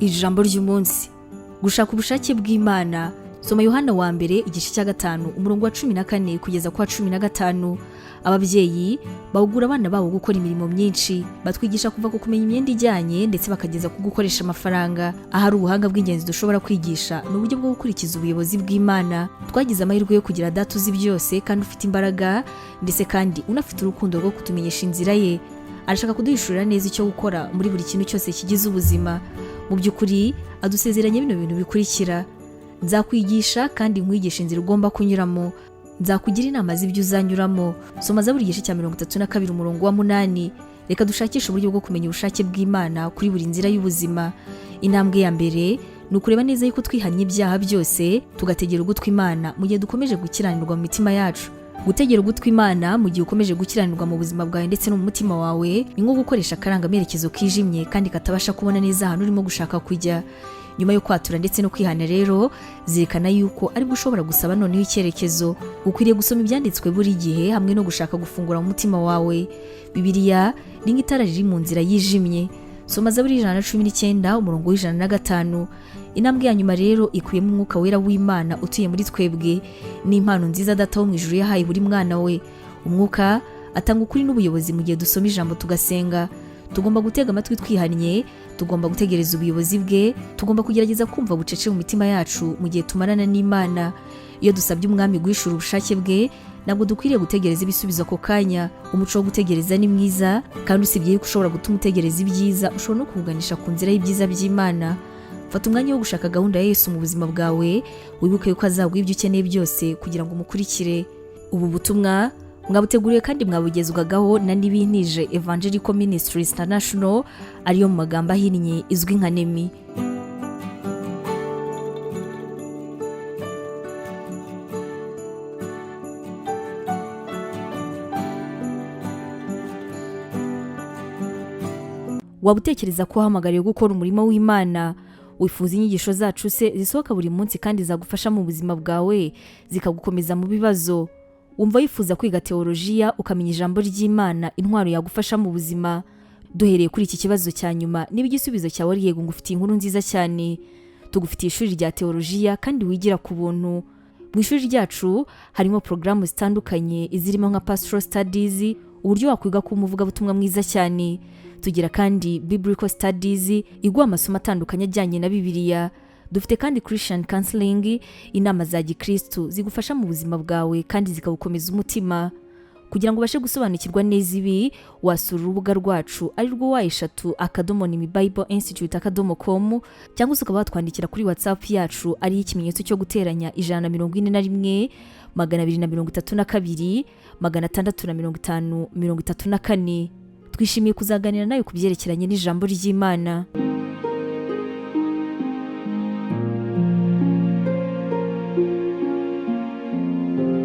ijambo ry'umunsi. Gushaka ubushake bw'Imana. Soma Yohana wa mbere igice cya 5 umurongo wa 14 kugeza kwa 15. Ababyeyi bahugura abana babo gukora imirimo myinshi, batwigisha kuva ku kumenya imyenda ijyanye ndetse bakageza ku gukoresha amafaranga. Ahari ubuhanga bw'ingenzi dushobora kwigisha n'uburyo bwo gukurikiza ubuyobozi bw'Imana. Twagize amahirwe yo kugira data uzi byose kandi ufite imbaraga, ndetse kandi unafite urukundo rwo kutumenyesha inzira ye. Arashaka kuduhishurira neza icyo gukora muri buri kintu cyose kigize ubuzima. Mu by'ukuri adusezeranye bino bintu bikurikira: nzakwigisha kandi nkwigisha inzira ugomba kunyuramo, nzakugira inama z'ibyo uzanyuramo. Soma Zaburi igice cya 32 umurongo wa 8. Reka dushakishe uburyo bwo kumenya ubushake bw'Imana kuri buri nzira y'ubuzima. Intambwe ya mbere ni ukureba neza yuko twihannye ibyaha byose, tugategera ugutwi Imana mu gihe dukomeje gukiranirwa mu mitima yacu. Gutegera ugutwi Imana mu gihe ukomeje gukiranirwa mu buzima bwawe ndetse no mu mutima wawe ni nko gukoresha akarangamerekezo kijimye kandi katabasha kubona neza ahantu urimo gushaka kujya. Nyuma yo kwatura ndetse no kwihana rero, zirikana yuko ari gushobora gusaba noneho icyerekezo. Ukwiriye gusoma ibyanditswe buri gihe hamwe no gushaka gufungura mu mutima wawe. Bibiliya ni nk'itara riri mu nzira yijimye. Soma Zaburi 119 umurongo w'105. Intambwe ya nyuma rero ikuyemo umwuka wera w'Imana utuye muri twebwe. Ni impano nziza Data wo mu ijuru yahaye buri mwana we. Umwuka atanga ukuri n'ubuyobozi mu gihe dusoma ijambo tugasenga. Tugomba gutega amatwi twihannye, tugomba gutegereza ubuyobozi bwe, tugomba kugerageza kumva bucece mu mitima yacu mu gihe tumarana n'Imana. Iyo dusabye umwami guhishura ubushake bwe, ntabwo dukwiriye gutegereza ibisubizo ako kanya. Umuco wo gutegereza ni mwiza, kandi usibye yuko ushobora gutuma utegereza ibyiza, ushobora no kuganisha ku nzira y'ibyiza by'Imana. Fata umwanya wo gushaka gahunda ya Yesu mu buzima bwawe, wibuke yuko azaguha ibyo ukeneye byose kugira ngo umukurikire. Ubu butumwa mwabuteguriye kandi mwabugezwagaho na Nibintije Evangelical Ministries International, ariyo mu magambo ahinnye izwi nka NEMI. Wabutekereza ko uhamagariye gukora umurimo w'Imana? Wifuza inyigisho zacu se zisohoka buri munsi kandi zagufasha mu buzima bwawe, zikagukomeza mu bibazo? Wumva wifuza kwiga teolojiya ukamenya ijambo ry'Imana, intwaro yagufasha mu buzima? Duhereye kuri iki kibazo cya nyuma, niba igisubizo cyawe ari yego, ngufitiye inkuru nziza cyane. Tugufitiye ishuri rya teolojiya kandi wigira ku buntu. Mu ishuri ryacu harimo porogaramu zitandukanye izirimo nka pastoral studies, uburyo wakwiga kuba umuvugabutumwa mwiza cyane. Tugira kandi biblical studies, iguha amasomo atandukanye ajyanye na Bibiliya. Dufite kandi Christian counseling, inama za gikristo zigufasha mu buzima bwawe kandi zikagukomeza umutima. Kugira ngo ubashe gusobanukirwa neza ibi, wasura urubuga rwacu ari rwo wa#NemiBibleInstitute.com, cyangwa se ukaba watwandikira kuri WhatsApp yacu ari ikimenyetso cyo guteranya 141 232 650 34. Twishimiye kuzaganira nawe ku byerekeranye n'ijambo ry'Imana.